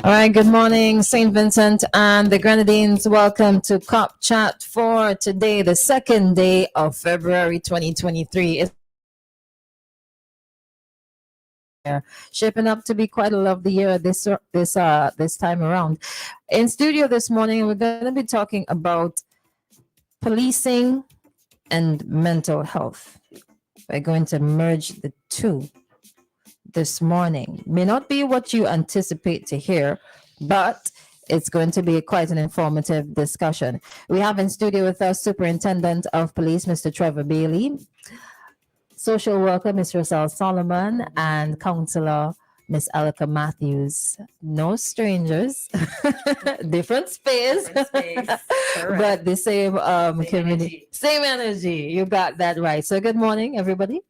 All right, good morning, St. Vincent and the Grenadines. Welcome to Cop Chat for today, the second day of February 2023. It's shaping up to be quite a lovely year this time around. In studio this morning, we're going to be talking about policing and mental health. We're going to merge the two this morning. May not be what you anticipate to hear, but it's going to be quite an informative discussion. We have in studio with us Superintendent of Police, Mr. Trevor Bailey, social worker, Ms. Roselle Solomon, and counselor, Miss Alika Matthews. No strangers, different space, but the same community, same energy. You got that right. So, good morning, everybody.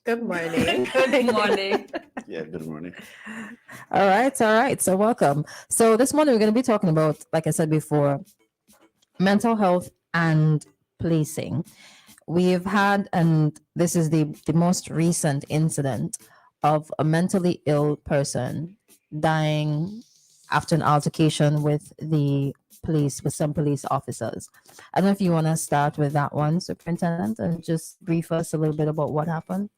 Good morning. Good morning. Yeah, good morning. All right. So, welcome. So, this morning we're going to be talking about, like I said before, mental health and policing. We've had, and this is the most recent incident of a mentally ill person dying after an altercation with the police, with some police officers. I don't know if you want to start with that one, Superintendent, and just brief us a little bit about what happened.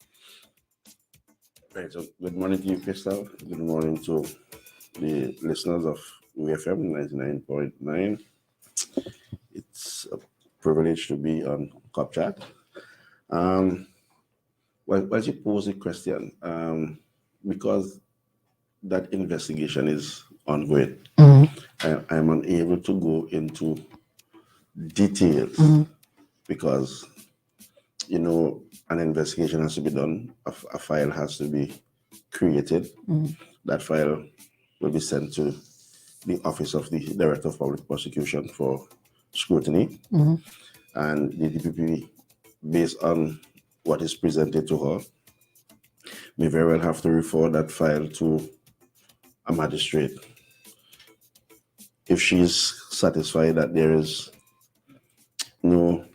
Right, so good morning to you, Crystal. Good morning to the listeners of UFM 99.9. It's a privilege to be on Cop Chat. Well, you pose the question, because that investigation is ongoing, I'm unable to go into details because, an investigation has to be done, a file has to be created. That file will be sent to the Office of the Director of Public Prosecution for scrutiny. And the DPP, based on what is presented to her, may very well have to refer that file to a magistrate. If she is satisfied that there is no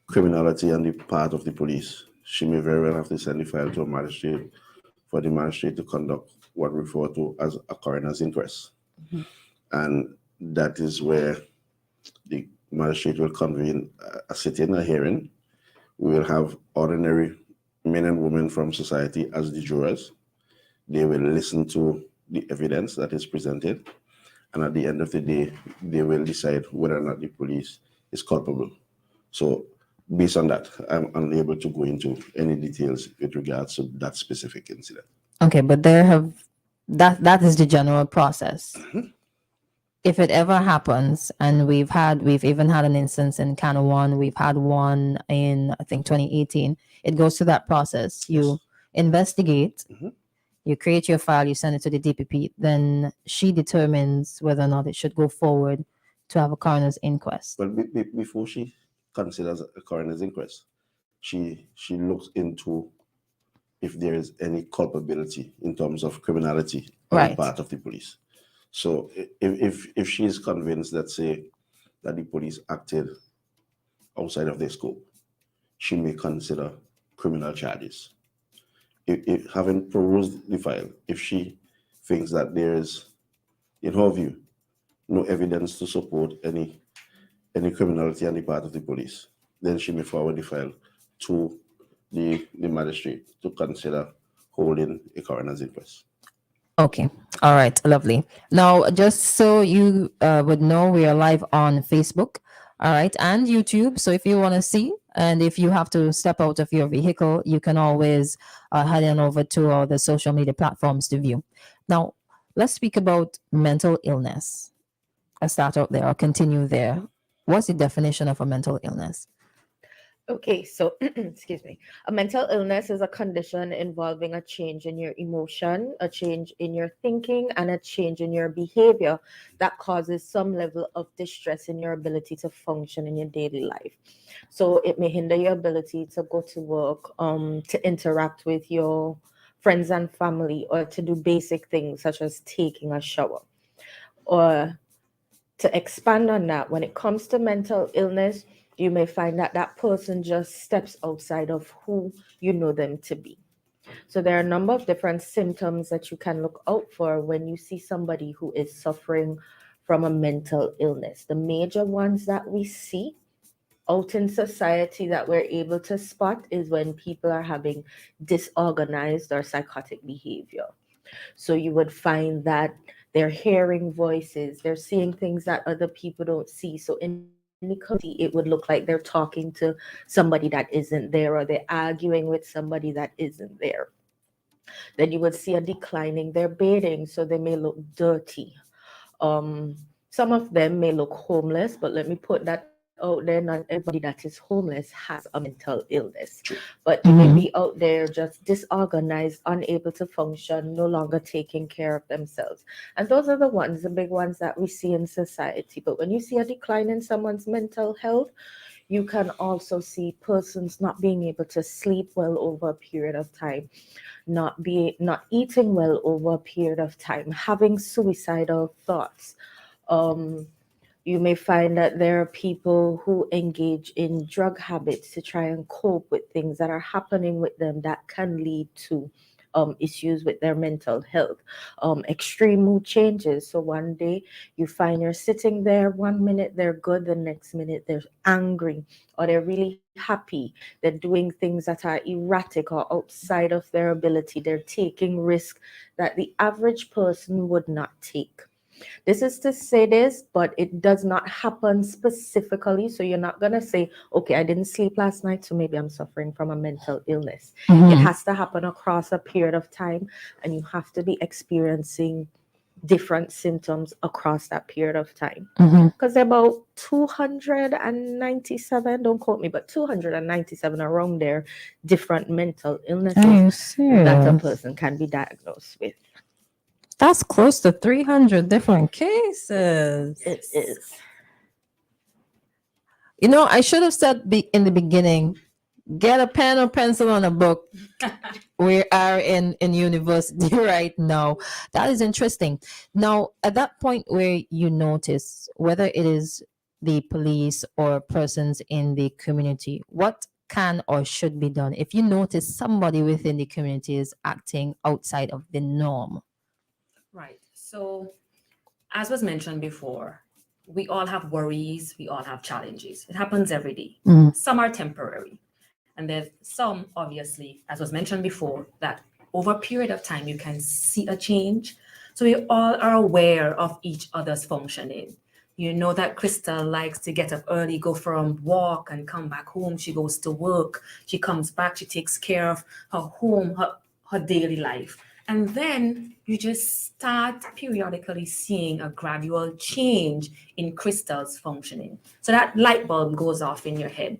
criminality on the part of the police, she may very well have to send the file to a magistrate for the magistrate to conduct what we refer to as a coroner's inquest. And that is where the magistrate will convene a sitting, a hearing. We will have ordinary men and women from society as the jurors. They will listen to the evidence that is presented. And at the end of the day, they will decide whether or not the police is culpable. So based on that, I'm unable to go into any details with regards to that specific incident. Okay, but that is the general process. If it ever happens, and we've even had an instance in Canawan, we've had one in I think 2018. It goes through that process. You investigate, you create your file, you send it to the DPP, then she determines whether or not it should go forward to have a coroner's inquest. But before she considers a coroner's inquest, she looks into if there is any culpability in terms of criminality on the part of the police. So if she is convinced that, say, that the police acted outside of their scope, she may consider criminal charges. If having perused the file, if she thinks that there is, in her view, no evidence to support any criminality on the part of the police, then she may forward the file to the magistrate to consider holding a coroner's inquest. Okay. All right. Lovely. Now, just so you would know, we are live on Facebook. All right. And YouTube. So if you want to see, and if you have to step out of your vehicle, you can always head on over to all the social media platforms to view. Now, let's speak about mental illness. I'll start out there. I'll continue there. What's the definition of a mental illness? Okay, so excuse me. A mental illness is a condition involving a change in your emotion, a change in your thinking, and a change in your behavior that causes some level of distress in your ability to function in your daily life. So it may hinder your ability to go to work, to interact with your friends and family, or to do basic things such as taking a shower. Or to expand on that, when it comes to mental illness, you may find that that person just steps outside of who you know them to be. So there are a number of different symptoms that you can look out for when you see somebody who is suffering from a mental illness. The major ones that we see out in society that we're able to spot is when people are having disorganized or psychotic behavior. So you would find that they're hearing voices, they're seeing things that other people don't see. So in the community, it would look like they're talking to somebody that isn't there, or they're arguing with somebody that isn't there. Then you would see a decline in their bathing, so they may look dirty. Um, some of them may look homeless, but let me put that out there. Not everybody that is homeless has a mental illness, but you may be out there just disorganized, unable to function, no longer taking care of themselves. And those are the ones, the big ones that we see in society. But when you see a decline in someone's mental health, you can also see persons not being able to sleep well over a period of time, not eating well over a period of time, having suicidal thoughts. You may find that there are people who engage in drug habits to try and cope with things that are happening with them that can lead to issues with their mental health. Extreme mood changes. So one day you find you're sitting there, 1 minute they're good, the next minute they're angry, or they're really happy. They're doing things that are erratic or outside of their ability. They're taking risks that the average person would not take. This is to say this, but it does not happen specifically. So you're not going to say, okay, I didn't sleep last night, so maybe I'm suffering from a mental illness. It has to happen across a period of time, and you have to be experiencing different symptoms across that period of time. Because there are about 297, don't quote me, but 297 around there, different mental illnesses that a person can be diagnosed with. That's close to 300 different cases. It is. You know, I should have said in the beginning, get a pen or pencil on a book. We are in university right now. That is interesting. Now, at that point where you notice, whether it is the police or persons in the community, what can or should be done if you notice somebody within the community is acting outside of the norm? Right. So, as was mentioned before, we all have worries, we all have challenges. It happens every day. Some are temporary. And there's some, obviously, as was mentioned before, that over a period of time you can see a change. So we all are aware of each other's functioning. You know that Crystal likes to get up early, go for a walk, and come back home. She goes to work. She comes back. She takes care of her home, her daily life. And then you just start periodically seeing a gradual change in Crystal's functioning. So that light bulb goes off in your head.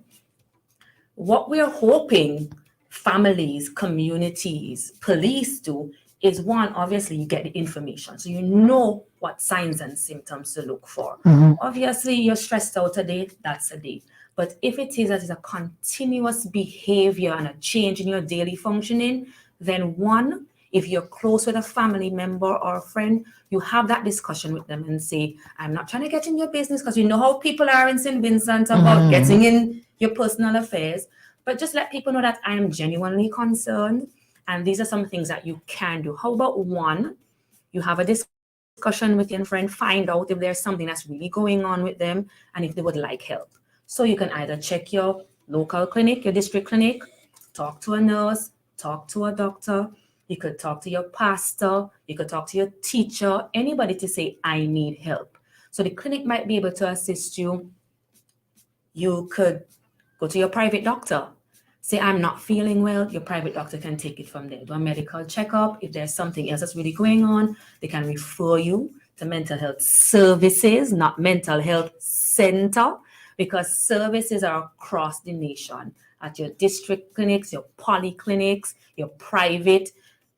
What we're hoping families, communities, police do is, one, obviously you get the information. So you know what signs and symptoms to look for. Obviously, you're stressed out today, that's a day. But if it is that it's a continuous behavior and a change in your daily functioning, then one, if you're close with a family member or a friend, you have that discussion with them and say, I'm not trying to get in your business, because you know how people are in St. Vincent about getting in your personal affairs. But just let people know that I am genuinely concerned. And these are some things that you can do. How about one, you have a discussion with your friend, find out if there's something that's really going on with them and if they would like help. So you can either check your local clinic, your district clinic, talk to a nurse, talk to a doctor. You could talk to your pastor, you could talk to your teacher, anybody to say, I need help. So the clinic might be able to assist you. You could go to your private doctor. Say, I'm not feeling well. Your private doctor can take it from there. Do a medical checkup. If there's something else that's really going on, they can refer you to mental health services, not mental health center, because services are across the nation at your district clinics, your polyclinics, your private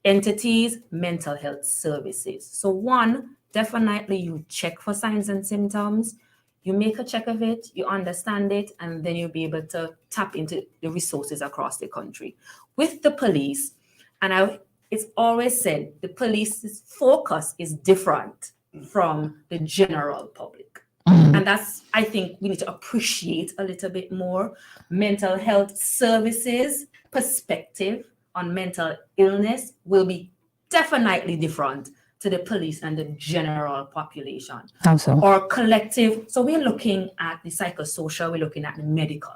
entities, mental health services. So one, definitely you check for signs and symptoms. You make a check of it, you understand it, and then you'll be able to tap into the resources across the country. With the police, and it's always said, the police's focus is different from the general public. And that's, I think we need to appreciate a little bit more mental health services perspective on mental illness will be definitely different to the police and the general population How so? or collective. So we're looking at the psychosocial, we're looking at the medical,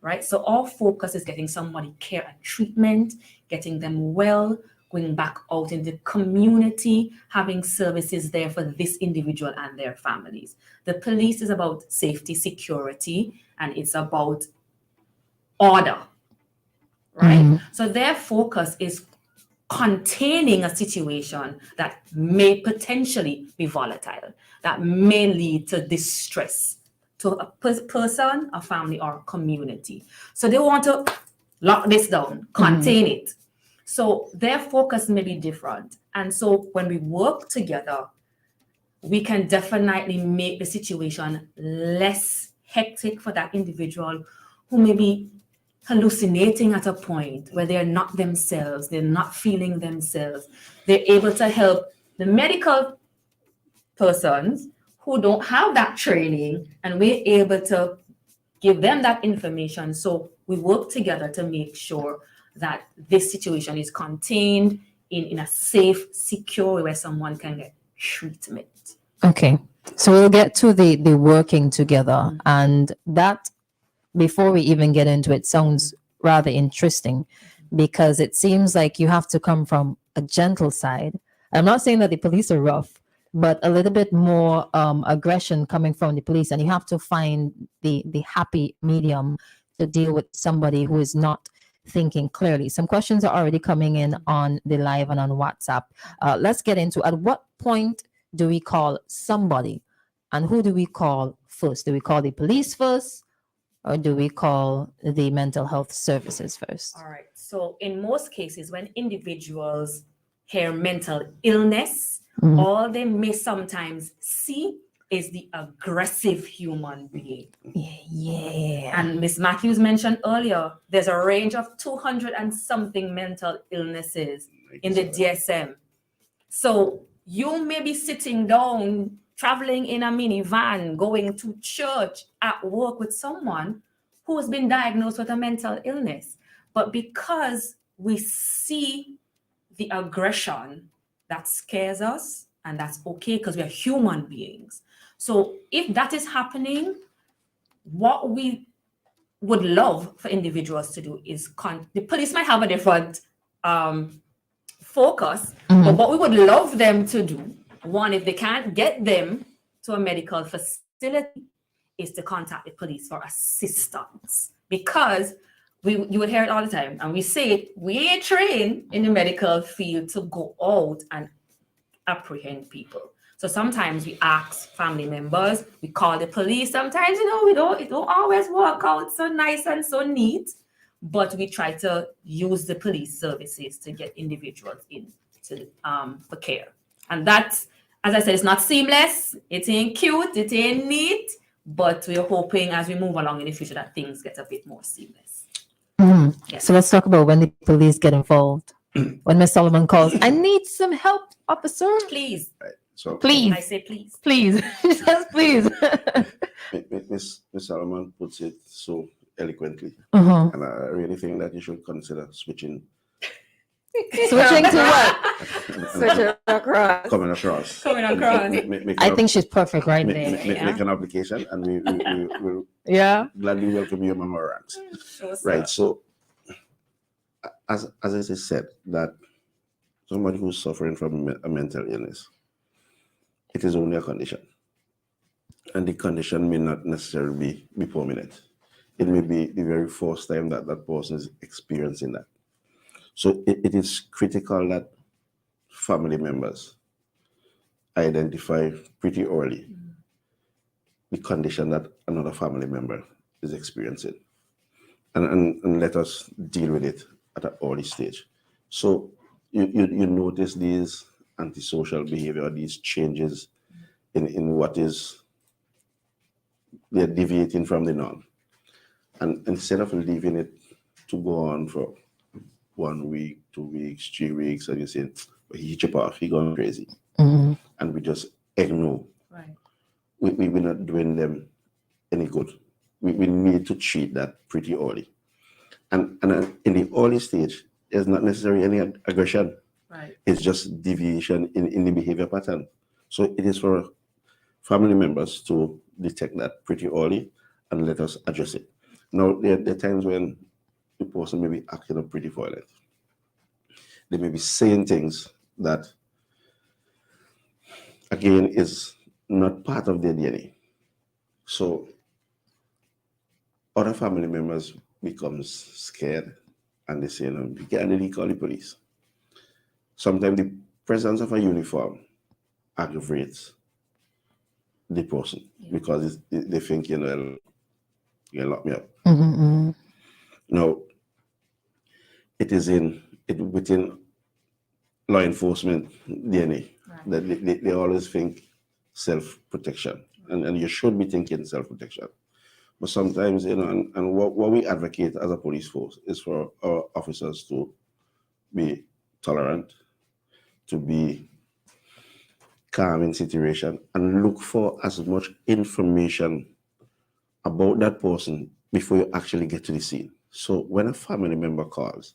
right? So our focus is getting somebody care and treatment, getting them well, going back out in the community, having services there for this individual and their families. The police is about safety, security, and it's about order, right? Mhm. So their focus is containing a situation that may potentially be volatile, that may lead to distress to a person, a family, or a community. So they want to lock this down, contain it. So their focus may be different. And so when we work together, we can definitely make the situation less hectic for that individual who may be hallucinating at a point where they're not themselves, they're not feeling themselves. They're able to help the medical persons who don't have that training, and we're able to give them that information. So we work together to make sure that this situation is contained in a safe, secure way where someone can get treatment. Okay. So we'll get to the working together, and that, before we even get into it, sounds rather interesting, because it seems like you have to come from a gentle side. I'm not saying that the police are rough, but a little bit more aggression coming from the police, and you have to find the happy medium to deal with somebody who is not thinking clearly. Some questions are already coming in on the live and on WhatsApp. Let's get into, at what point do we call somebody, and who do we call first? Do we call the police first, or do we call the mental health services first? All right. So in most cases, when individuals hear mental illness, Mhm. all they may sometimes see is the aggressive human being. Yeah. And Ms. Matthews mentioned earlier, there's a range of 200 and something mental illnesses in the DSM. So you may be sitting down, traveling in a minivan, going to church, at work with someone who has been diagnosed with a mental illness. But because we see the aggression, that scares us, and that's okay because we are human beings. So if that is happening, what we would love for individuals to do is the police might have a different focus, but what we would love them to do, one, if they can't get them to a medical facility, is to contact the police for assistance, because you would hear it all the time, and we say it, we ain't trained in the medical field to go out and apprehend people. So sometimes we ask family members, we call the police. Sometimes, it don't always work out so nice and so neat, but we try to use the police services to get individuals in for care. And that's, as I said, it's not seamless, it ain't cute, it ain't neat, but we're hoping as we move along in the future that things get a bit more seamless. Mhm. Yes. So let's talk about when the police get involved. When Miss Solomon calls, I need some help, officer. Please, So Please, I say please. please, she says please. Miss Solomon puts it so eloquently, Uh-huh. and I really think that you should consider switching. Switching to what? Switch it across. Coming across. Coming across. Make I an think she's perfect right make, there. make, make, make an application, and we will Yeah. gladly welcome your memorandums. Sure, sir. Right. So, as I said, that somebody who's suffering from a mental illness, it is only a condition, and the condition may not necessarily be permanent. It may be the very first time that that person is experiencing that. So it is critical that family members identify pretty early the condition that another family member is experiencing, and let us deal with it at an early stage. So you notice these antisocial behavior, these changes in what is, they're deviating from the norm. And instead of leaving it to go on for 1 week, 2 weeks, 3 weeks, and you say, he chip off, he gone crazy. Mhm. And we just ignore. Right. We're not doing them any good. We need to treat that pretty early. And in the early stage, It's not necessarily any aggression. Right. It's just deviation in the behavior pattern. So it is for family members to detect that pretty early and let us address it. Now, there are times when the person may be acting up pretty violent. They may be saying things that, again, is not part of their DNA. So other family members becomes scared and they say, no, we can't really call the police. Sometimes the presence of a uniform aggravates the person because they think, you know, you're gonna lock me up. Now, it is within law enforcement DNA that they always think self-protection, and you should be thinking self-protection. But sometimes, you know, and what we advocate as a police force is for our officers to be tolerant, to be calm in situation, and look for as much information about that person before you actually get to the scene. So when a family member calls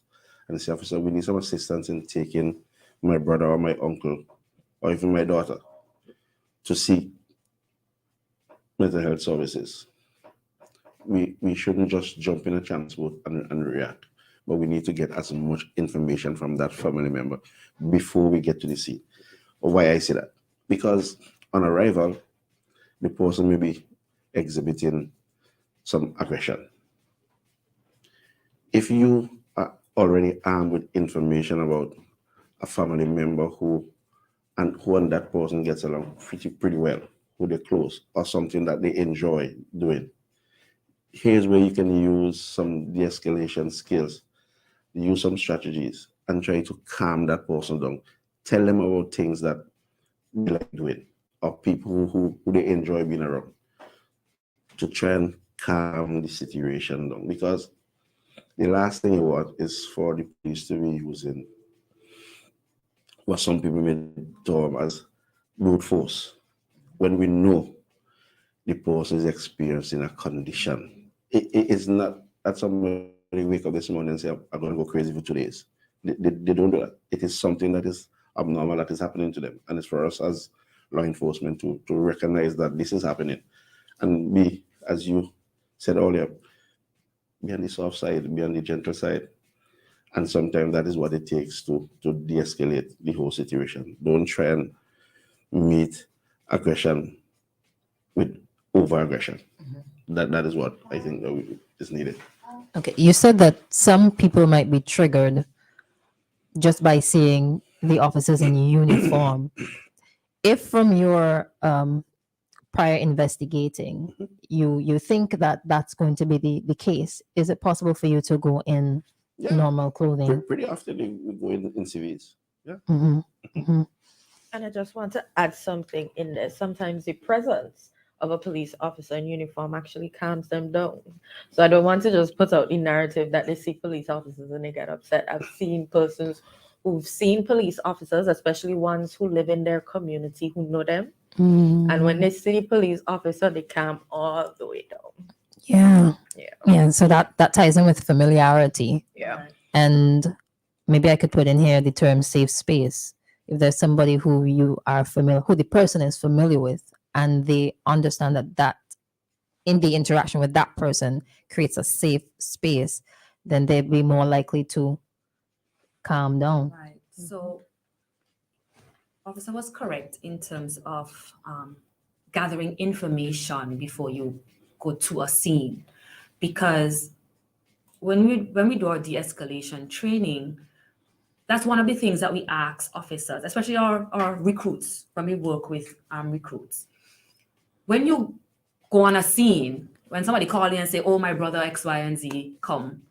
and says, officer, we need some assistance in taking my brother or my uncle or even my daughter to seek mental health services, we shouldn't just jump in a transport and react, but we need to get as much information from that family member before we get to the scene. Why I say that? Because on arrival, the person may be exhibiting some aggression. If you are already armed with information about a family member who and that person gets along pretty well, who they're close, or something that they enjoy doing, here's where you can use some de-escalation skills, use some strategies, and try to calm that person down. Tell them about things that they like doing, or people who they enjoy being around, to try and calm the situation down. Because the last thing you want is for the police to be using what some people may term as brute force, when we know the person is experiencing a condition. It is not that somebody wake up this morning and say, I'm going to go crazy for 2 days. They don't do that. It is something that is abnormal that is happening to them. And it's for us as law enforcement to recognize that this is happening and be, as you said earlier, be on the soft side, be on the gentle side. And sometimes that is what it takes to de-escalate the whole situation. Don't try and meet aggression with over-aggression. That is what I think that is needed. Okay, you said that some people might be triggered just by seeing the officers in uniform. If from your prior investigating, you think that that's going to be the case, is it possible for you to go in normal clothing? Pretty often we go in civils. Yeah. And I just want to add something in there. Sometimes the presence of a police officer in uniform actually calms them down. So I don't want to just put out the narrative that they see police officers and they get upset. I've seen persons who've seen police officers, especially ones who live in their community who know them. And when they see police officer, they calm all the way down. Yeah. So that ties in with familiarity. Yeah. And maybe I could put in here the term safe space. If there's somebody who you are familiar, who the person is familiar with, and they understand that in the interaction with that person creates a safe space, then they'd be more likely to calm down. Right. So, officer was correct in terms of gathering information before you go to a scene, because when we do our de-escalation training, that's one of the things that we ask officers, especially our recruits, when we work with recruits. When you go on a scene, when somebody calls you and say, oh, my brother X, Y, and Z, come,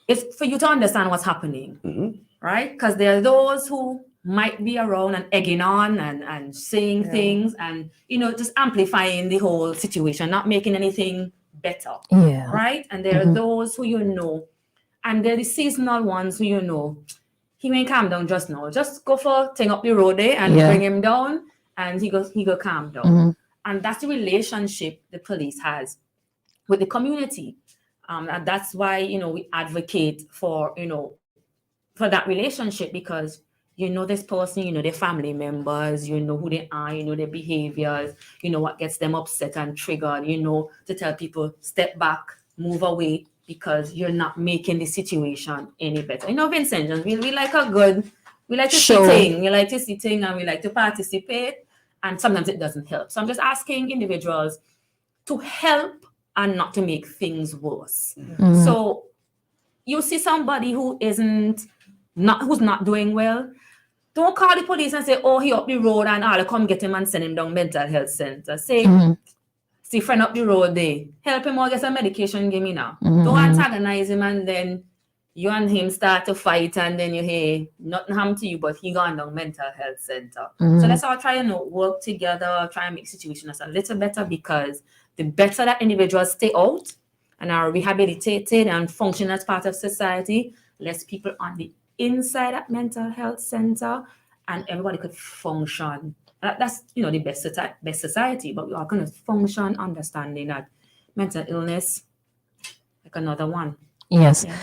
it's for you to understand what's happening, right? Because there are those who might be around and egging on and saying things and, just amplifying the whole situation, not making anything better, right? And there are those who and they're the seasonal ones who he may calm down just now. Just go for thing up the road there and bring him down, and he go calm down. And that's the relationship the police has with the community. And that's why, we advocate for, for that relationship, because you know this person, you know their family members, you know who they are, you know their behaviors, you know what gets them upset and triggered, you know, to tell people step back, move away, because you're not making the situation any better. You know, Vincent, we like we like to Show. see things, we like to see things and we like to participate, and sometimes it doesn't help. So I'm just asking individuals to help and not to make things worse. Mhm. So you see somebody who's not doing well, don't call the police and say, oh, he up the road and I'll come get him and send him down mental health center. Say, Mhm. see friend up the road there, help him or get some medication, give me now. Mhm. Don't antagonize him and then you and him start to fight and then you hear nothing happened to you, but he gone down mental health center. Mhm. So let's all try and work together, try and make situations a little better, because the better that individuals stay out and are rehabilitated and function as part of society, less people on the inside at mental health center, and everybody could function. That's the best society, but we are going to function understanding that mental illness, like another one. Yes. Yeah.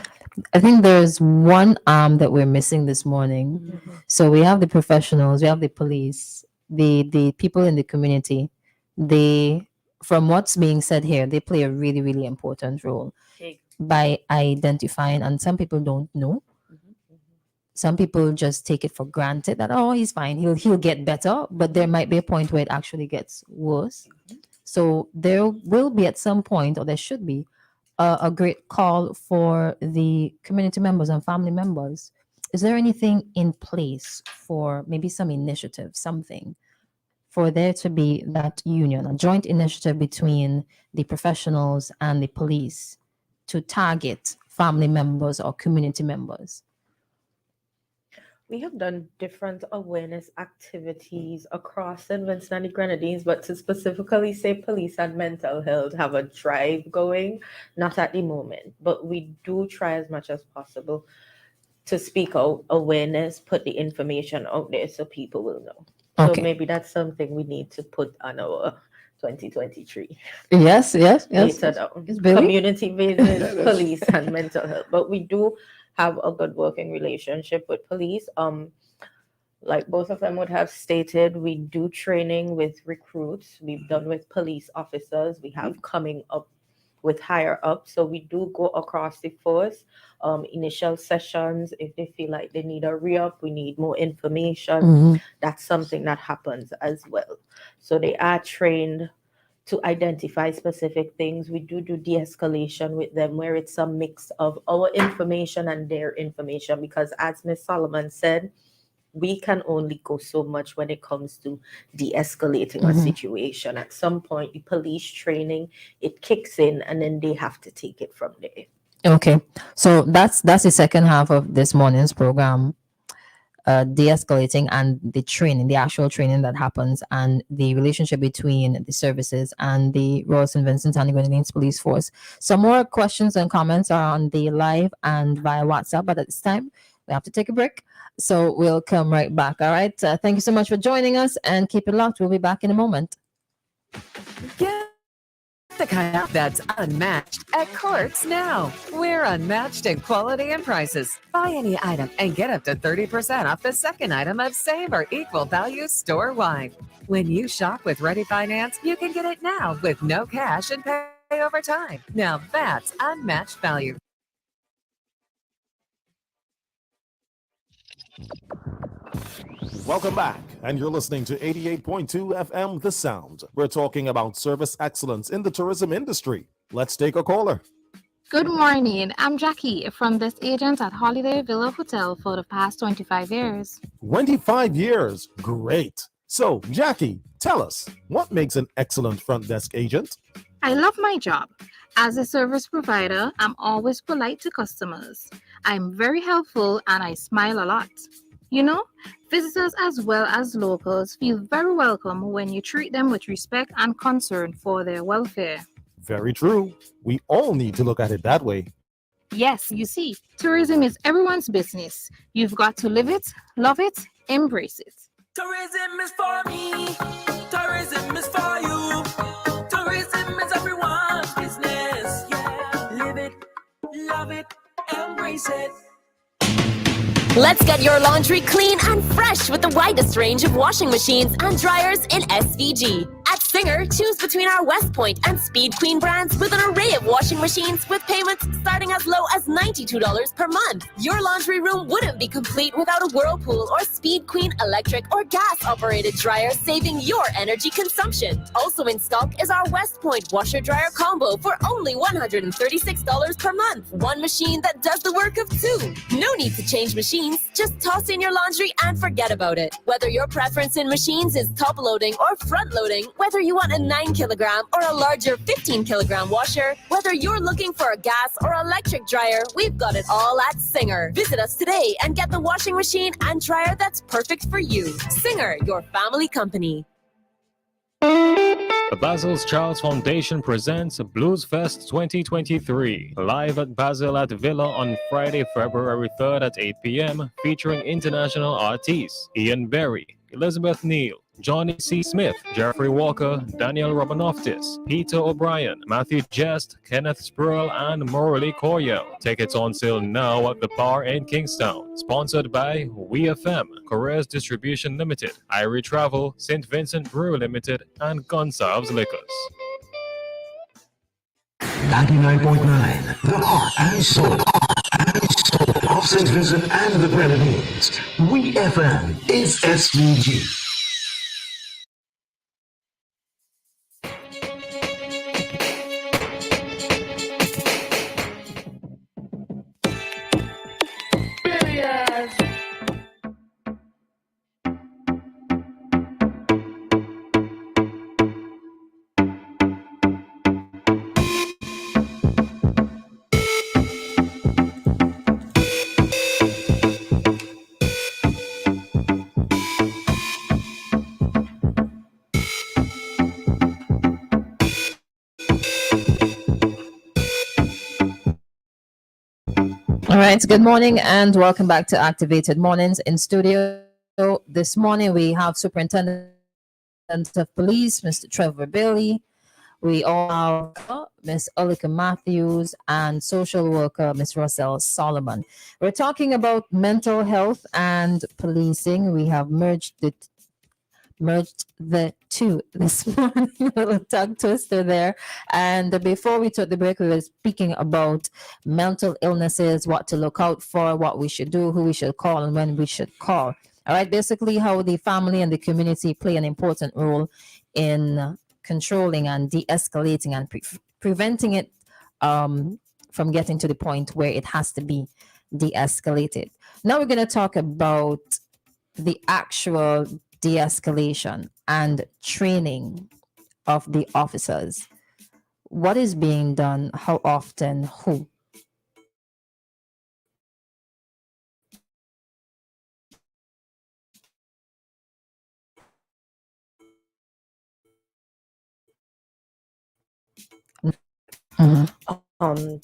I think there's one arm that we're missing this morning. So we have the professionals, we have the police, the people in the community. From what's being said here, they play a really, really important role Okay. by identifying, and some people don't know. Some people just take it for granted that, oh, he's fine, he'll get better, but there might be a point where it actually gets worse. So there will be at some point, or there should be, a great call for the community members and family members. Is there anything in place for maybe some initiative, something for there to be that union, a joint initiative between the professionals and the police to target family members or community members? We have done different awareness activities across St. Vincent and the Grenadines, but to specifically say police and mental health have a drive going, not at the moment, but we do try as much as possible to speak out awareness, put the information out there so people will know. So Okay. maybe that's something we need to put on our 2023 Yes. later down. Yes, Billy? Community-based police and mental health. But we do have a good working relationship with police. Like both of them would have stated, we do training with recruits. We've done with police officers. We have coming up with higher up. So we do go across the force. Initial sessions, if they feel like they need a re-up, we need more information. Mhm. That's something that happens as well. So they are trained to identify specific things. We do de-escalation with them, where it's a mix of our information and their information, because as Ms. Solomon said, we can only go so much when it comes to de-escalating a Mhm. situation. At some point, the police training, it kicks in and then they have to take it from there. Okay, so that's the second half of this morning's program, de-escalating and the training, the actual training that happens, and the relationship between the services and the Royal St. Vincent and the Grenadines Police Force. Some more questions and comments are on the live and via WhatsApp, but at this time we have to take a break, so we'll come right back. All right, thank you so much for joining us, and keep it locked. We'll be back in a moment. Get the kayak that's unmatched at Courts now. We're unmatched in quality and prices. Buy any item and get up to 30% off the second item of same or equal value store-wide. When you shop with Ready Finance, you can get it now with no cash and pay over time. Now that's unmatched value. Welcome back, and you're listening to 88.2 FM The Sound. We're talking about service excellence in the tourism industry. Let's take a caller. Good morning. I'm Jackie from this agent at Holiday Villa Hotel for the past 25 years. 25 years. Great. So, Jackie, tell us, what makes an excellent front desk agent? I love my job. As a service provider, I'm always polite to customers. I'm very helpful and I smile a lot. You know, visitors as well as locals feel very welcome when you treat them with respect and concern for their welfare. Very true. We all need to look at it that way. Yes, you see, tourism is everyone's business. You've got to live it, love it, embrace it. Tourism is for me. Tourism is for you. Tourism is everyone's business. Yeah, live it, love it, embrace it. Let's get your laundry clean and fresh with the widest range of washing machines and dryers in SVG. At Singer, choose between our West Point and Speed Queen brands with an array of washing machines with payments starting as low as $92 per month. Your laundry room wouldn't be complete without a Whirlpool or Speed Queen electric or gas-operated dryer, saving your energy consumption. Also in stock is our West Point washer-dryer combo for only $136 per month. One machine that does the work of two. No need to change machines, just toss in your laundry and forget about it. Whether your preference in machines is top-loading or front-loading, whether you want a 9 kilogram or a larger 15 kilogram washer, whether you're looking for a gas or electric dryer, we've got it all at Singer. Visit us today and get the washing machine and dryer that's perfect for you. Singer, your family company. The Basil's Charles Foundation presents Blues Fest 2023, live at Basil at Villa on Friday, February 3rd at 8 p.m., featuring international artists Ian Berry, Elizabeth Neal, Johnny C. Smith, Jeffrey Walker, Daniel Romanoftis, Peter O'Brien, Matthew Jest, Kenneth Spruill, and Morley Coryell. Tickets on sale now at the bar in Kingstown. Sponsored by WeFM, Careers Distribution Limited, Irie Travel, St. Vincent Brew Limited, and Gonsalves Liquors. 99.9, the heart and soul of St. Vincent and the Grenadines. WeFM is SVG. All right, good morning and welcome back to Activated Mornings. In studio this morning, we have Superintendent of Police, Mr. Trevor Bailey. We all have Ms. Ulrika Matthews and social worker, Ms. Russell Solomon. We're talking about mental health and policing. We have merged the two this morning. A little tongue twister there. And before we took the break, we were speaking about mental illnesses, what to look out for, what we should do, who we should call, and when we should call. All right, basically how the family and the community play an important role in controlling and de-escalating and preventing it from getting to the point where it has to be de-escalated. Now we're going to talk about the actual de-escalation and training of the officers. What is being done? How often? Who?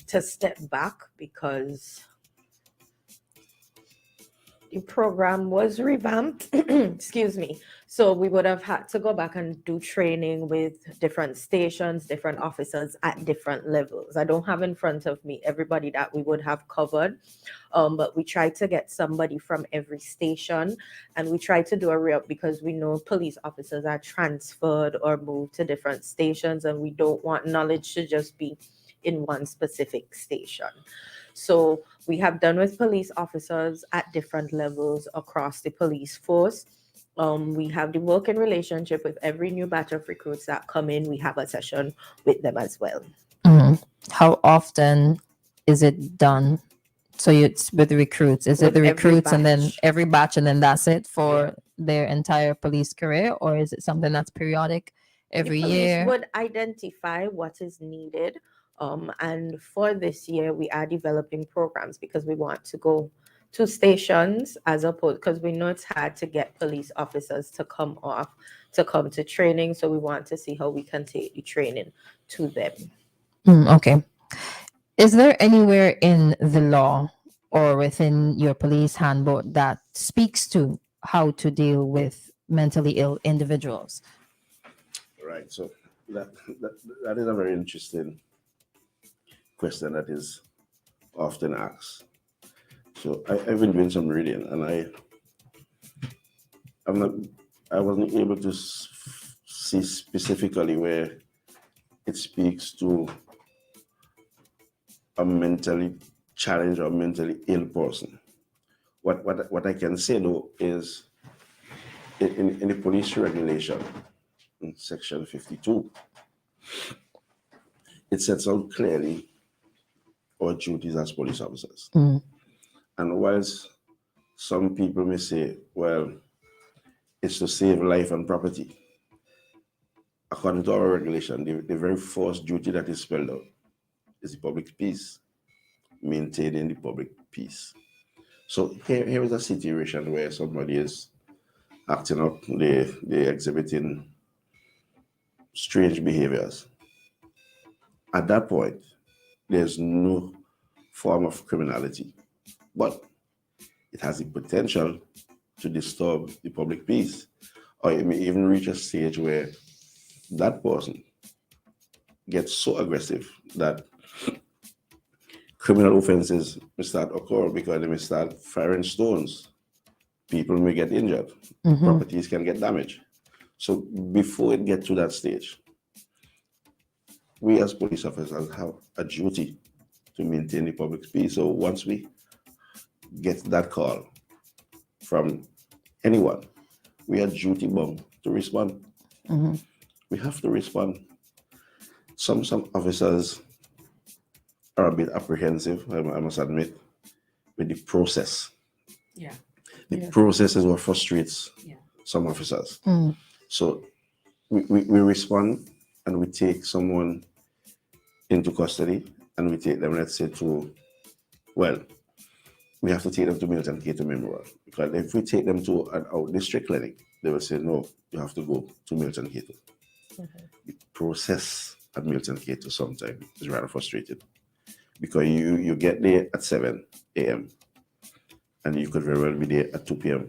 To step back because the program was revamped. Excuse me. So we would have had to go back and do training with different stations, different officers at different levels. I don't have in front of me everybody that we would have covered, but we tried to get somebody from every station, and we tried to do a re-up because we know police officers are transferred or moved to different stations, and we don't want knowledge to just be in one specific station. So we have done with police officers at different levels across the police force. We have the working relationship with every new batch of recruits that come in. We have a session with them as well. How often is it done? So it's with the recruits. Is it the recruits and then every batch and then that's it for their entire police career? Or is it something that's periodic every year? Would identify what is needed. And for this year, we are developing programs because we want to go to stations as opposed, because we know it's hard to get police officers to come to training. So we want to see how we can take the training to them. Okay. Is there anywhere in the law or within your police handbook that speaks to how to deal with mentally ill individuals? Right. So that is a very interesting question that is often asked. So I've been doing some reading, and I wasn't able to see specifically where it speaks to a mentally challenged or mentally ill person. What I can say though is in the police regulation, in section 52, it sets out clearly our duties as police officers. Mm. And whilst some people may say, well, it's to save life and property, according to our regulation, the very first duty that is spelled out is the public peace, maintaining the public peace. So here is a situation where somebody is acting up, they're exhibiting strange behaviors. At that point, there's no form of criminality, but it has the potential to disturb the public peace, or it may even reach a stage where that person gets so aggressive that criminal offenses may start occurring because they may start firing stones. People may get injured. Properties can get damaged. So before it gets to that stage, we as police officers have a duty to maintain the public peace. So once we get that call from anyone, we are duty bound to respond. We have to respond. Some officers are a bit apprehensive, I must admit, with the process. Yeah. The process is what frustrates some officers. So we respond and we take someone into custody and we take them, let's say, we have to take them to Milton Cato Memorial. Because if we take them to an out district clinic, they will say, no, you have to go to Milton Cato. The process at Milton Cato sometimes is rather frustrated because you get there at 7 a.m. and you could very well be there at 2 p.m.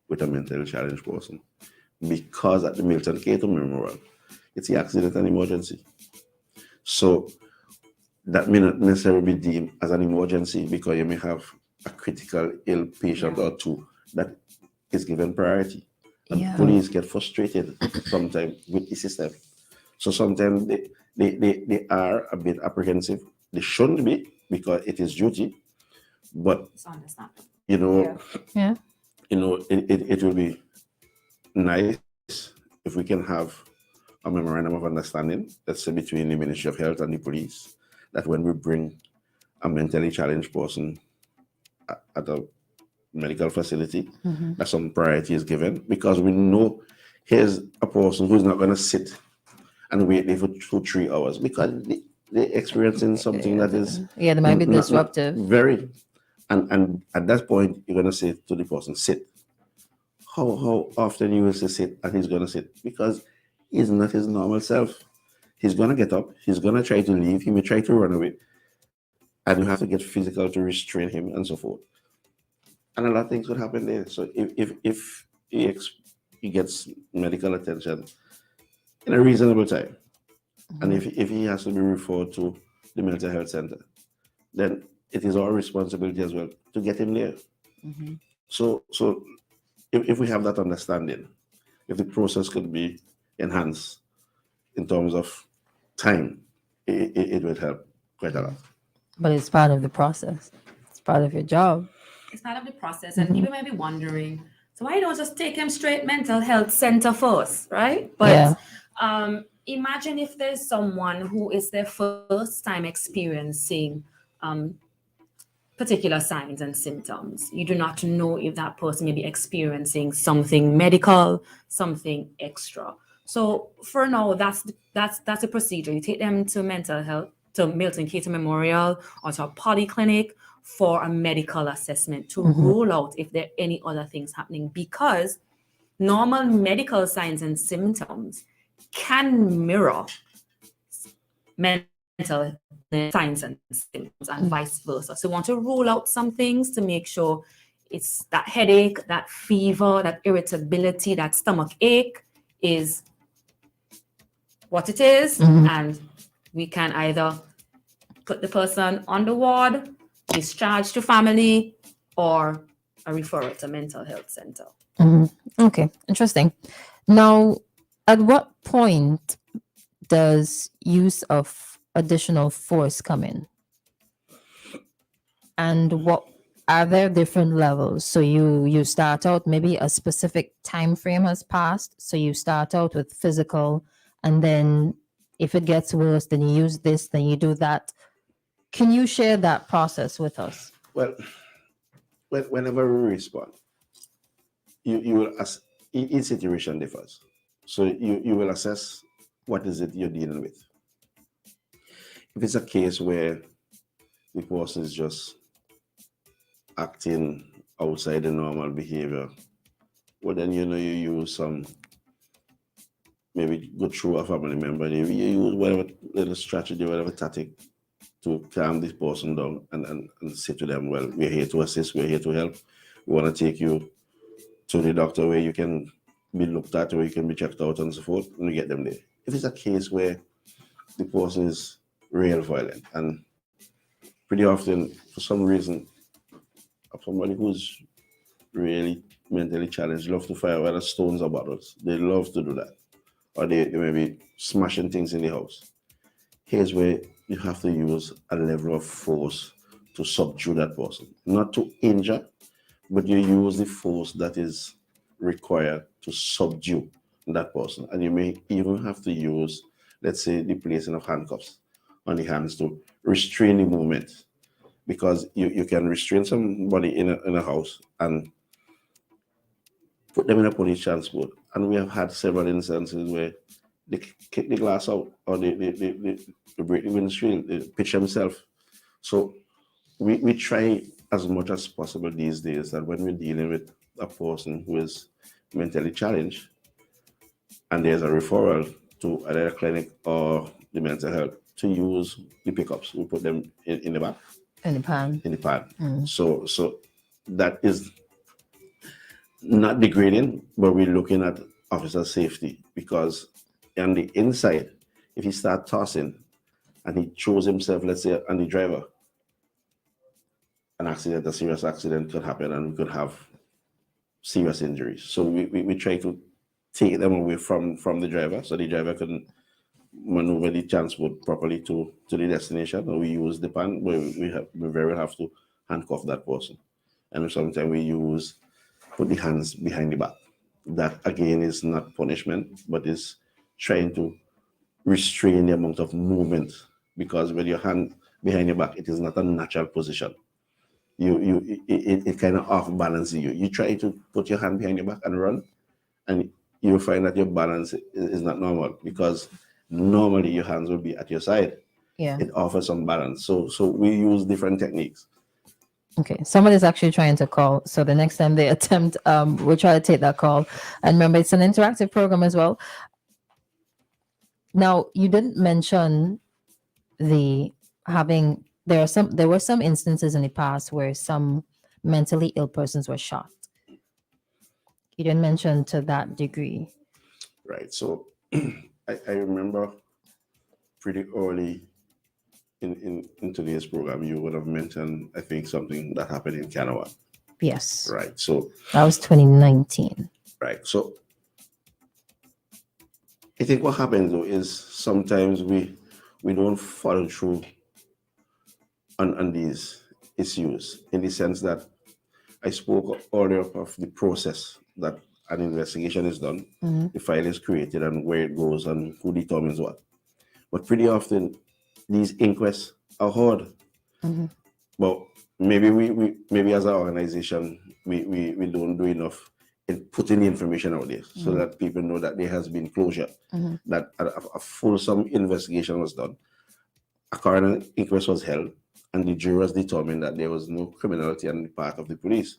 with a mentally challenged person. Because at the Milton Cato Memorial, it's the accident and emergency. So that may not necessarily be deemed as an emergency because you may have a critical ill patient or two that is given priority. And police get frustrated sometimes with the system. So sometimes they are a bit apprehensive. They shouldn't be because it is duty. But It's understandable. it will be nice if we can have a memorandum of understanding, let's say between the Ministry of Health and the police, that when we bring a mentally challenged person at a medical facility, that some priority is given, because we know here's a person who's not going to sit and wait there for 2-3 hours because they're experiencing something that is they might be disruptive. Very. And at that point, you're going to say to the person, sit. How often you will say sit and he's going to sit? Because he's not his normal self. He's going to get up. He's going to try to leave. He may try to run away. And you have to get physical to restrain him and so forth. And a lot of things could happen there. So if he gets medical attention in a reasonable time, and if he has to be referred to the mental health center, then it is our responsibility as well to get him there. So if we have that understanding, if the process could be enhanced in terms of time, it would help quite a lot. But it's part of the process. It's part of your job. It's part of the process. And people might be wondering, so why don't just take him straight mental health center first, right? But imagine if there's someone who is their first time experiencing particular signs and symptoms. You do not know if that person may be experiencing something medical, something extra. So for now, that's a procedure. You take them to mental health, to Milton Cato Memorial or to a polyclinic for a medical assessment to rule out if there are any other things happening, because normal medical signs and symptoms can mirror mental signs and symptoms and vice versa. So we want to rule out some things to make sure it's that headache, that fever, that irritability, that stomach ache is what it is. And we can either put the person on the ward discharge to family or a referral to mental health center. Okay, interesting. Now, at what point does use of additional force come in? And what are there different levels? So you start out, maybe a specific time frame has passed. So you start out with physical, and then if it gets worse, then you use this, then you do that. Can you share that process with us? Well, whenever we respond, you will each situation differs. So you will assess what is it you're dealing with. If it's a case where the person is just acting outside the normal behavior, well then you use some, maybe go through a family member, you use whatever little strategy, whatever tactic to calm this person down and say to them, well, we're here to assist, we're here to help. We want to take you to the doctor where you can be looked at, where you can be checked out and so forth, and we get them there. If it's a case where the person is real violent, and pretty often, for some reason, somebody who's really mentally challenged love to fire whether stones or bottles. They love to do that. Or they may be smashing things in the house. Here's where you have to use a level of force to subdue that person. Not to injure, but you use the force that is required to subdue that person. And you may even have to use, let's say, the placing of handcuffs on the hands to restrain the movement. Because you can restrain somebody in a house and put them in a police transport. And we have had several instances where they kick the glass out, or they break the windshield, they pitch themselves. So we try as much as possible these days that when we're dealing with a person who is mentally challenged and there's a referral to either a clinic or the mental health, to use the pickups. We put them in the back. In the pan. In the pan. So that is not degrading, but we're looking at officer safety, because on the inside, if he starts tossing and he throws himself, let's say, on the driver, a serious accident could happen and we could have serious injuries. So we try to take them away from the driver, so the driver can maneuver the transport properly to the destination. Or we use the pan where we very have to handcuff that person. And sometimes we put the hands behind the back. That again is not punishment, but is trying to restrain the amount of movement, because with your hand behind your back, it is not a natural position. It kind of off balances you. You try to put your hand behind your back and run, and you'll find that your balance is not normal, because normally your hands will be at your side. Yeah. It offers some balance. So we use different techniques. Okay, somebody's actually trying to call. So the next time they attempt, we'll try to take that call. And remember, it's an interactive program as well. Now, you didn't mention there were some instances in the past where some mentally ill persons were shot. You didn't mention to that degree. Right. So I remember pretty early in today's program, you would have mentioned, I think, something that happened in Kanawha. Yes. Right. So that was 2019. Right. So I think what happens though is sometimes we don't follow through on these issues, in the sense that I spoke earlier of the process that an investigation is done, the file is created, and where it goes and who determines what. But pretty often these inquests are hard. But maybe we as an organization we don't do enough in putting the information out there, so that people know that there has been closure, that a fulsome investigation was done, a coroner inquest was held, and the jurors determined that there was no criminality on the part of the police.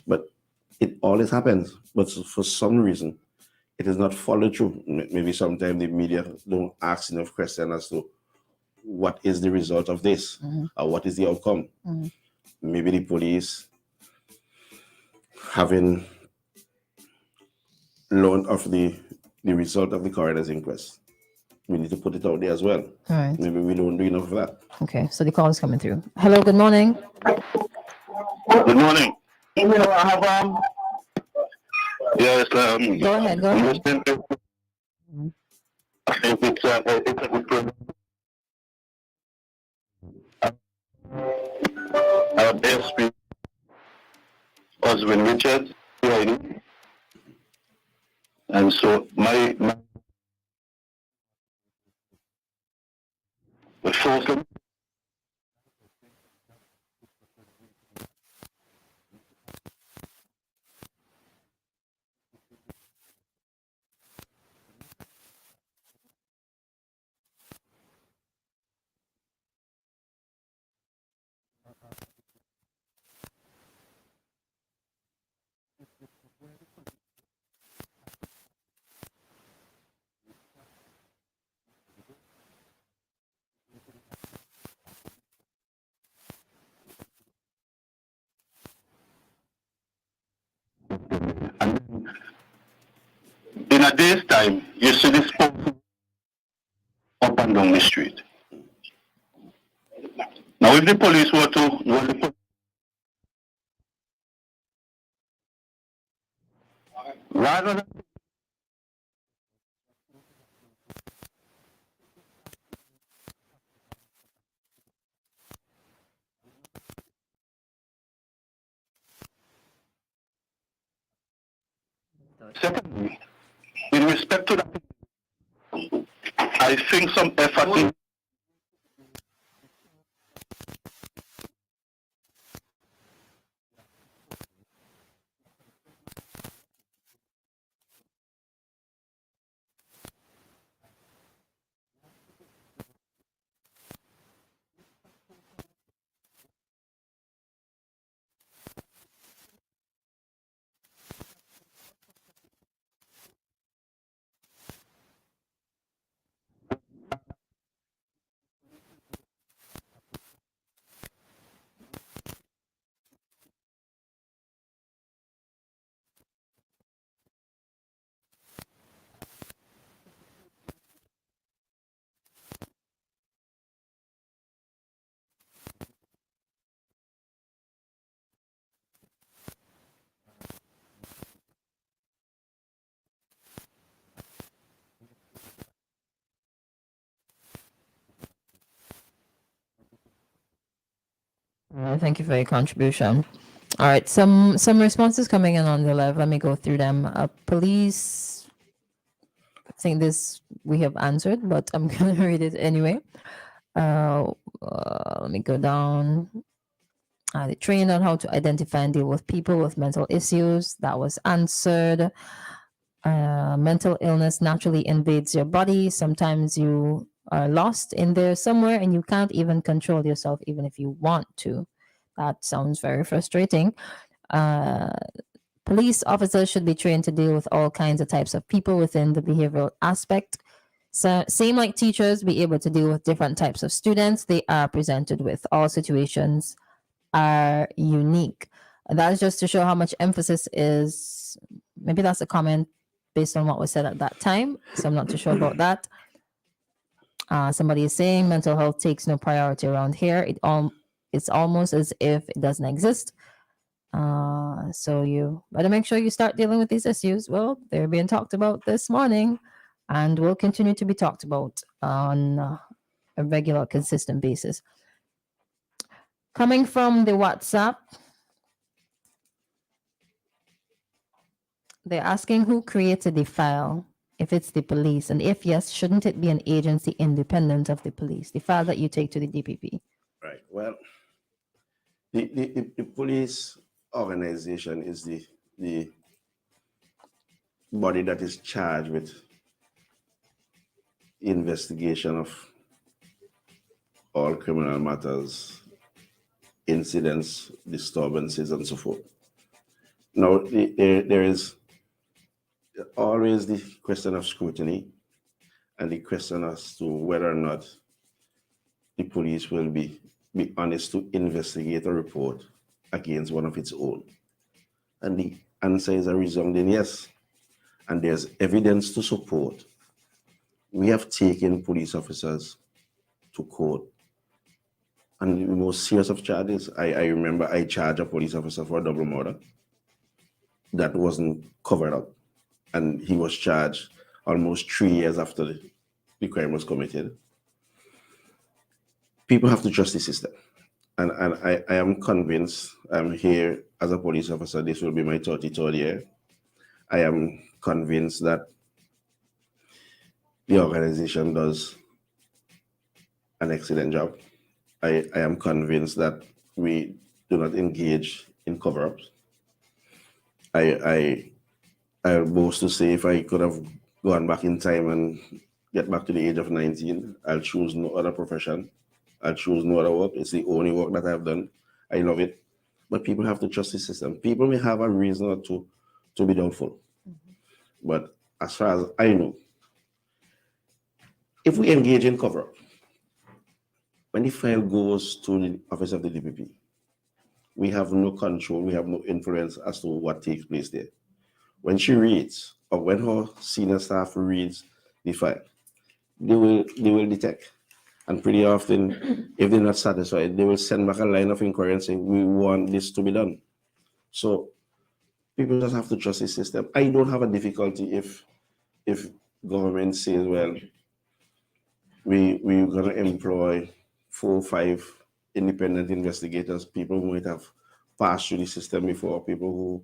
But it always happens, but for some reason it is not followed through. Maybe sometimes the media don't ask enough questions as to what is the result of this, or what is the outcome. Maybe the police, having learned of the result of the coroner's inquest, we need to put it out there as well. All right. Maybe we don't do enough of that. Okay. So the call is coming through. Hello. Good morning. Good morning. You know, I have yes. Go ahead. Go ahead. I think it's a good program. ASP Oswin Richard, and so my the first in a day's time, you see this person up and down the street. Now, if the police were to rather than secondly, in respect to that, I think some effort in Thank you for your contribution. All right, some responses coming in on the live. Let me go through them. Police, I think this we have answered, but I'm gonna read it anyway. Let me go down. They trained on how to identify and deal with people with mental issues. That was answered. Mental illness naturally invades your body. Sometimes you are lost in there somewhere and you can't even control yourself, even if you want to. That sounds very frustrating. Police officers should be trained to deal with all kinds of types of people within the behavioral aspect. So, same like teachers, be able to deal with different types of students they are presented with. All situations are unique. And that is just to show how much emphasis is. Maybe that's a comment based on what was said at that time. So I'm not too sure about that. Somebody is saying mental health takes no priority around here. It's almost as if it doesn't exist. So you better make sure you start dealing with these issues. Well, they're being talked about this morning and will continue to be talked about on a regular, consistent basis. Coming from the WhatsApp, they're asking who created the file, if it's the police, and if yes, shouldn't it be an agency independent of the police, the file that you take to the DPP? Right. Well, the police organization is the body that is charged with investigation of all criminal matters, incidents, disturbances, and so forth. Now, there is always the question of scrutiny and the question as to whether or not the police will be honest to investigate a report against one of its own. And the answer is a resounding yes. And there's evidence to support we have taken police officers to court. And the most serious of charges, I remember I charged a police officer for a double murder that wasn't covered up. And he was charged almost 3 years after the crime was committed. People have to trust the system. And I am convinced I'm here as a police officer. This will be my 33rd year. I am convinced that the organization does an excellent job. I am convinced that we do not engage in cover-ups. I boast to say if I could have gone back in time and get back to the age of 19, I'll choose no other profession. I'll choose no other work. It's the only work that I've done. I love it. But people have to trust the system. People may have a reason or two to be doubtful. But as far as I know, if we engage in cover-up, when the file goes to the office of the DPP, we have no control, we have no influence as to what takes place there. When she reads, or when her senior staff reads the file, they will detect. And pretty often, if they're not satisfied, they will send back a line of inquiry and say, we want this to be done. So people just have to trust the system. I don't have a difficulty if government says, well, we're going to employ 4 or 5 independent investigators, people who might have passed through the system before, people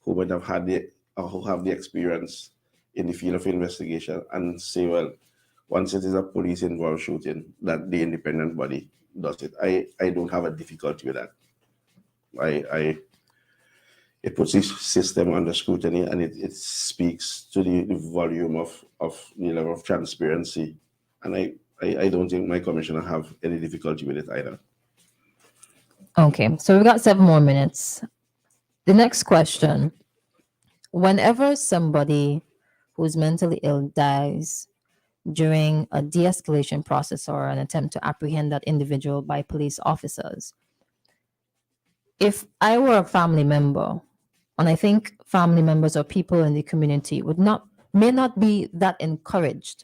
who might have had who have the experience in the field of investigation, and say, well, once it is a police involved shooting, that the independent body does it. I don't have a difficulty with that. It puts the system under scrutiny, and it speaks to the volume of the level of transparency. And I don't think my commissioner have any difficulty with it either. Okay, so we've got 7 more minutes. The next question. Whenever somebody who's mentally ill dies during a de-escalation process or an attempt to apprehend that individual by police officers, if I were a family member, and I think family members or people in the community may not be that encouraged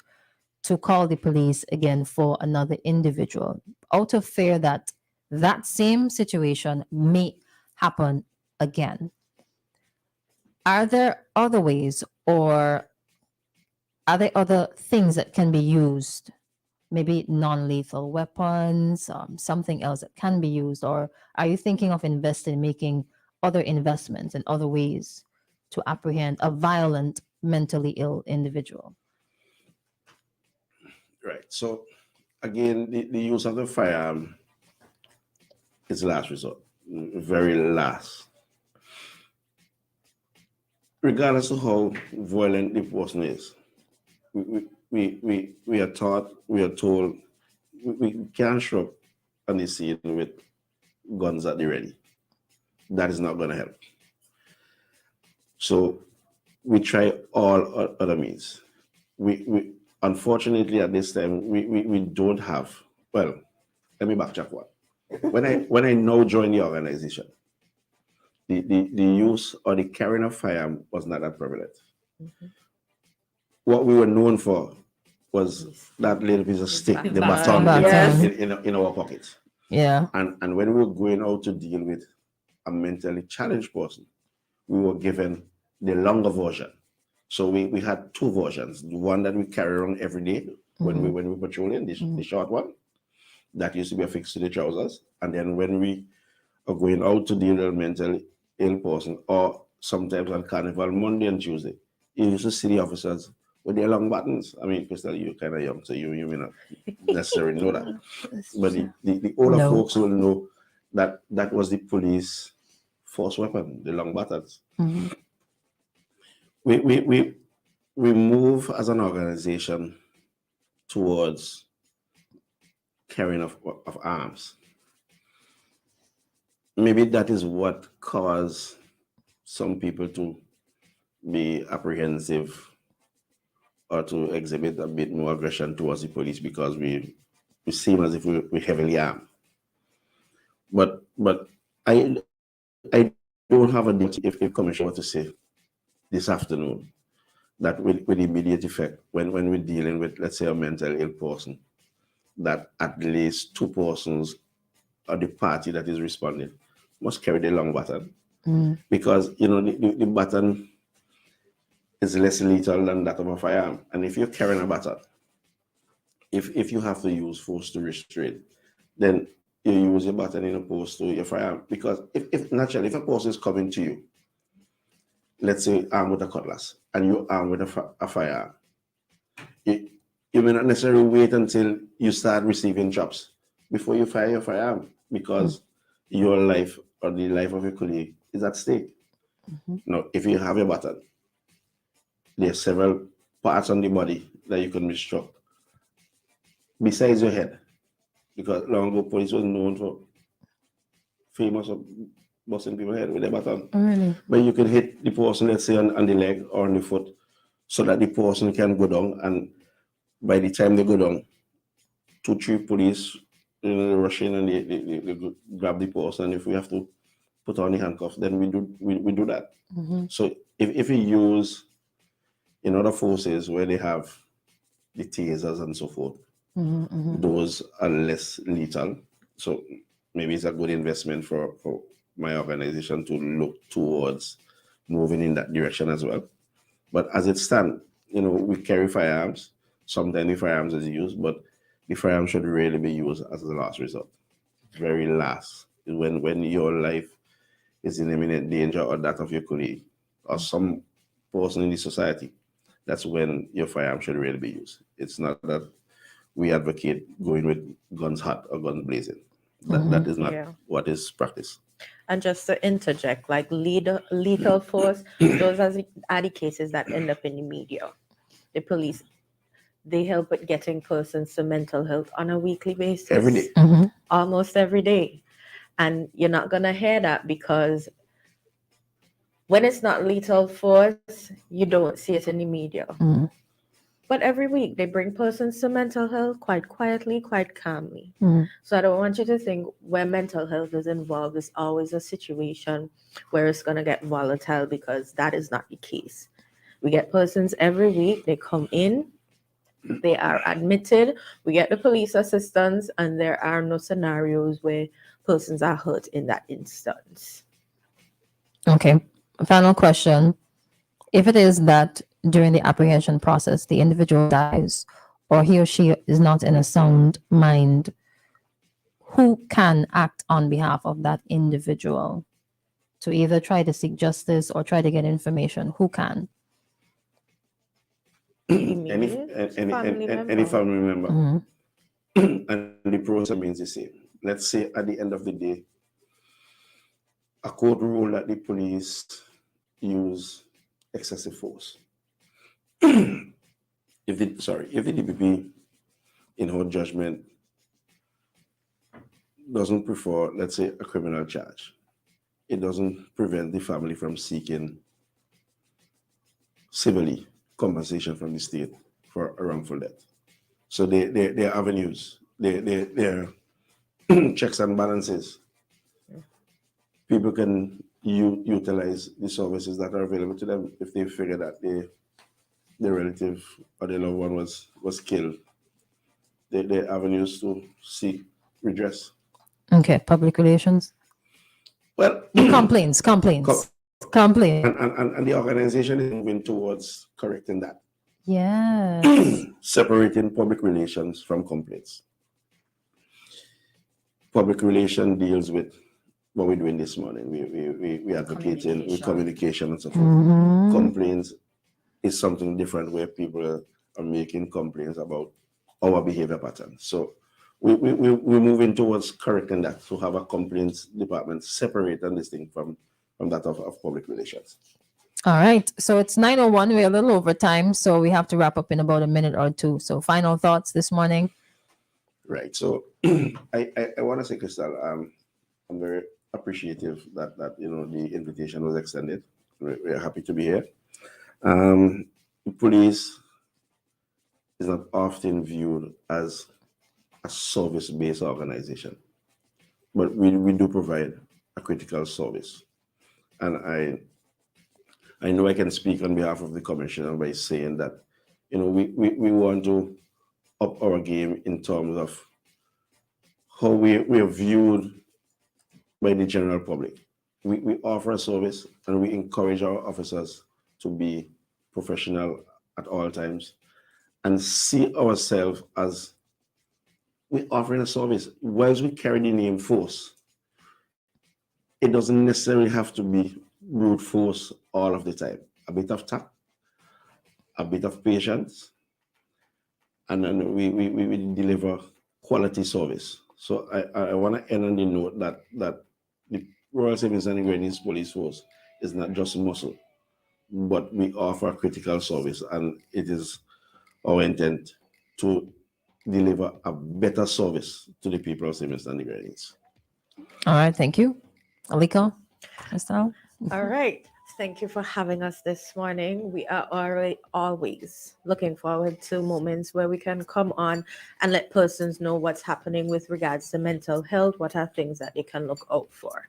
to call the police again for another individual, out of fear that that same situation may happen again. Are there other ways, or are there other things that can be used? Maybe non-lethal weapons, something else that can be used, or are you thinking of making other investments in other ways to apprehend a violent, mentally ill individual? Right. So again, the use of the firearm is last resort, very last. Regardless of how violent the person is, we are taught, we are told, we can't show up on the scene with guns at the ready. That is not going to help. So we try all other means. We unfortunately at this time we don't have. Well, let me backtrack one. When I now joined the organization, the use or the carrying of firearm was not that prevalent. Mm-hmm. What we were known for was that little piece of stick, the baton in our pockets. Yeah. And when we were going out to deal with a mentally challenged person, we were given the longer version. So we had 2 versions. The one that we carry around every day when we patrolling, the short one, that used to be affixed to the trousers. And then when we are going out to deal with a mentally ill person, or sometimes on Carnival Monday and Tuesday, you used to see the officers with their long buttons. I mean, Crystal, you're kind of young, so you may not necessarily know that. But the older folks will know that that was the police force weapon, the long buttons. Mm-hmm. We move as an organization towards carrying of arms. Maybe that is what caused some people to be apprehensive or to exhibit a bit more aggression towards the police, because we seem as if we're heavily armed. But I don't have a duty if Commissioner were to say this afternoon that with immediate effect, when we're dealing with, let's say, a mental ill person, that at least 2 persons or the party that is responding must carry the long baton, because the baton is less lethal than that of a firearm. And if you're carrying a baton, if you have to use force to restrain, then you use your baton in opposed to your firearm. Because if naturally, if a person is coming to you, let's say armed with a cutlass, and you're armed with a firearm, you may not necessarily wait until you start receiving chops before you fire your firearm, because your life or the life of your colleague is at stake. Now, if you have your baton, there are several parts on the body that you can be struck besides your head, because long ago police was known for famous of busting people's head with their baton. Really? But you can hit the person, let's say, on the leg or on the foot, so that the person can go down, and by the time they go down, 2-3 police rush in and they grab the person. And if we have to put on the handcuff, then we do that. So if we use in other forces where they have the tasers and so forth, those are less lethal. So maybe it's a good investment for my organization to look towards moving in that direction as well. But as it stands, we carry firearms. Sometimes the firearms is used, but the firearm should really be used as the last resort. Very last, when your life is in imminent danger, or that of your colleague or some person in the society, that's when your firearm should really be used. It's not that we advocate going with guns hot or guns blazing. That is not what is practiced. And just to interject, like lethal force, those are the cases that end up in the media. The police, they help with getting persons to mental health on a weekly basis. Every day. Almost every day. And you're not going to hear that, because when it's not lethal force, you don't see it in the media. But every week they bring persons to mental health quite quietly, quite calmly. So I don't want you to think where mental health is involved is always a situation where it's going to get volatile, because that is not the case. We get persons every week, they come in, they are admitted, we get the police assistance, and there are no scenarios where persons are hurt in that instance. Okay. Final question. If it is that during the apprehension process, the individual dies, or he or she is not in a sound mind, who can act on behalf of that individual to either try to seek justice or try to get information? Who can? Any family member. And the process remains the same. Let's say at the end of the day, a court rule that the police use excessive force. If the DPP, in her judgment, doesn't prefer, let's say, a criminal charge, it doesn't prevent the family from seeking civilly compensation from the state for a wrongful death. So there are avenues, there are checks and balances. People can utilize the services that are available to them if they figure that their relative or their loved one was killed. There are avenues to seek redress. Okay, public relations. Well, complaints. Complaint. And the organization is moving towards correcting that. Yes. Separating public relations from complaints. Public relation deals with what we're doing this morning. We advocating with communication and so forth. Complaints is something different, where people are making complaints about our behavior patterns. So we're moving towards correcting that, to have a complaints department separate and distinct from that of public relations. All right. So it's 9:01. We're a little over time, so we have to wrap up in about a minute or two. So final thoughts this morning. Right. So I want to say, Crystal, I'm very appreciative that the invitation was extended. We're happy to be here. The police is not often viewed as a service-based organization, but we do provide a critical service. And I know I can speak on behalf of the commissioner by saying that, we want to up our game in terms of how we are viewed by the general public. We offer a service and we encourage our officers to be professional at all times and see ourselves as we're offering a service. Whilst we carry the name force, it doesn't necessarily have to be brute force all of the time. A bit of tact, a bit of patience, and then we deliver quality service. So I want to end on the note that the Royal Savings and Grenadiers Police Force is not just muscle, but we offer critical service, and it is our intent to deliver a better service to the people of Savings and Grenadiers. All right, thank you. Alika, Estelle? All right. Thank you for having us this morning. We are always looking forward to moments where we can come on and let persons know what's happening with regards to mental health, what are things that they can look out for.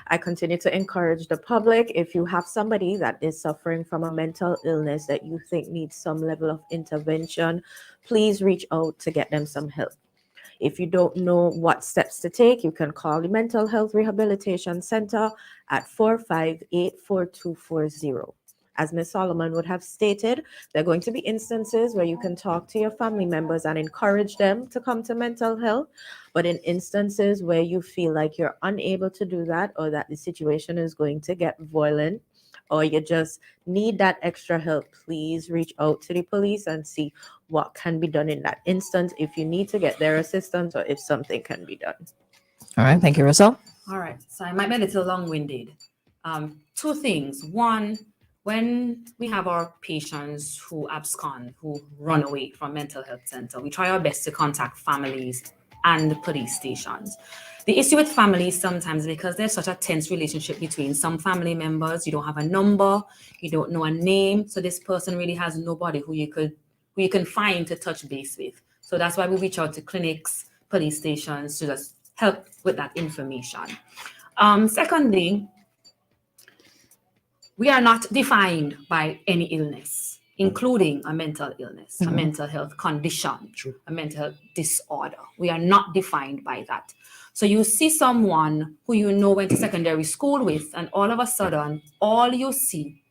I continue to encourage the public, if you have somebody that is suffering from a mental illness that you think needs some level of intervention, please reach out to get them some help. If you don't know what steps to take, you can call the Mental Health Rehabilitation Center at 458-4240. As Ms. Solomon would have stated, there are going to be instances where you can talk to your family members and encourage them to come to mental health. But in instances where you feel like you're unable to do that, or that the situation is going to get violent, or you just need that extra help, please reach out to the police and see what can be done in that instance, if you need to get their assistance or if something can be done. All right, thank you, Russell. All right, so I might be a little long-winded. Two things. One, when we have our patients who abscond, who run away from mental health center, we try our best to contact families and the police stations. The issue with families sometimes, because there's such a tense relationship between some family members, you don't have a number, you don't know a name, so this person really has nobody who you can find to touch base with. So that's why we reach out to clinics, police stations to just help with that information. Secondly, we are not defined by any illness, including a mental illness, a mental health condition, a mental health disorder. We are not defined by that. So you see someone who you know went to secondary school with, and all of a sudden, all you see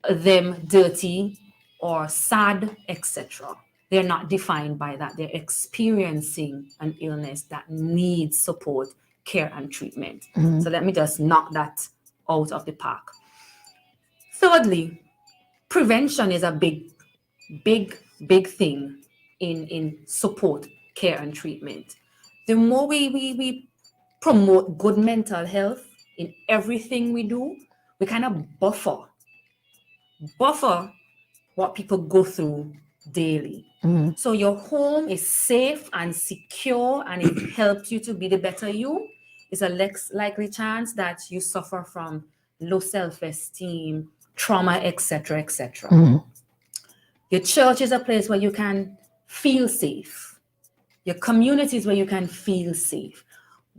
them dirty or sad, etc. They're not defined by that. They're experiencing an illness that needs support, care, and treatment. So let me just knock that out of the park. Thirdly, prevention is a big thing in support, care, and treatment. The more we promote good mental health in everything we do, we kind of buffer what people go through daily. So your home is safe and secure, and it helps you to be the better you. It's a less likely chance that you suffer from low self-esteem, trauma, etc., etc. Your church is a place where you can feel safe. Your community is where you can feel safe.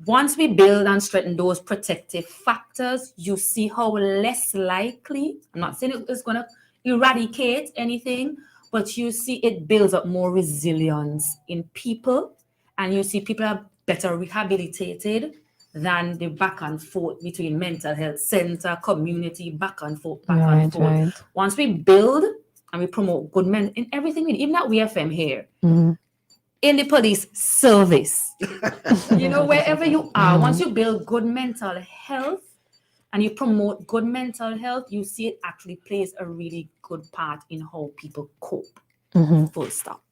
Once we build and strengthen those protective factors, you see how less likely, I'm not saying it's going to eradicate anything, but you see it builds up more resilience in people, and you see people are better rehabilitated than the back and forth between mental health center, community, back and forth. Once we build and we promote good men in everything we do, even at WFM here, in the police service, wherever you are, once you build good mental health and you promote good mental health, you see it actually plays a really good part in how people cope. Full stop.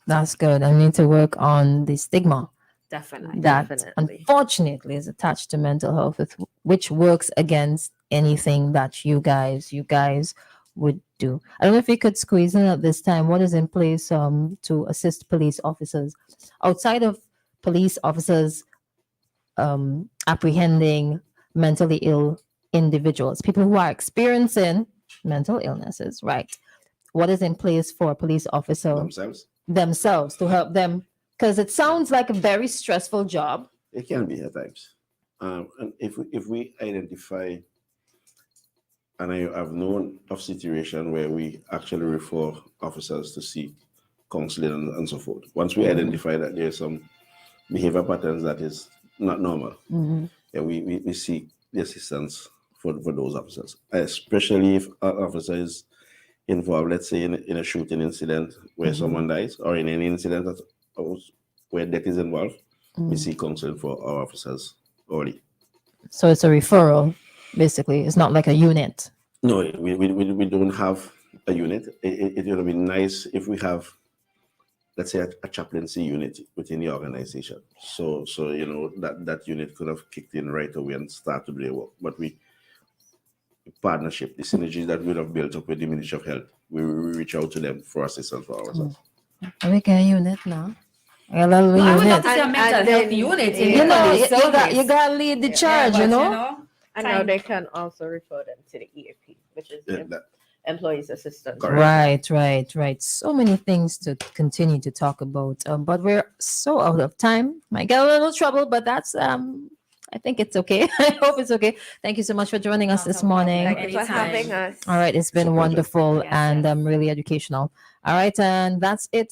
That's good. I need to work on the stigma Definitely. that unfortunately is attached to mental health, which works against anything that you guys would do. I don't know if you could squeeze in at this time what is in place to assist police officers outside of police officers apprehending mentally ill individuals, people who are experiencing mental illnesses, right? What is in place for a police officer themselves to help them? Because it sounds like a very stressful job. It can be at times. And if we identify And I've known of situation where we actually refer officers to seek counseling and so forth. Once we identify that there's some behavior patterns that is not normal, and we seek the assistance for those officers, especially if an officer is involved, let's say in a shooting incident where someone dies, or in any incident where death is involved, we seek counseling for our officers early. So it's a referral, basically. It's not like a unit. No, we don't have a unit. It would be nice if we have, let's say, a chaplaincy unit within the organization. So that unit could have kicked in right away and start to do their work. But partnership, the synergies that we have built up with the Ministry of Health, we reach out to them for assistance for ourselves. We get a unit now. A little I would unit. love to see a mental health unit in You know, the police you got to lead the charge, you know? And now they can also refer them to the EAP, which is the Employees Assistance. Right. So many things to continue to talk about, but we're so out of time. Might get a little trouble, but that's I think it's okay. I hope it's okay. Thank you so much for joining us this morning. Thank you for having us. All right, it's been wonderful and really educational. All right, and that's it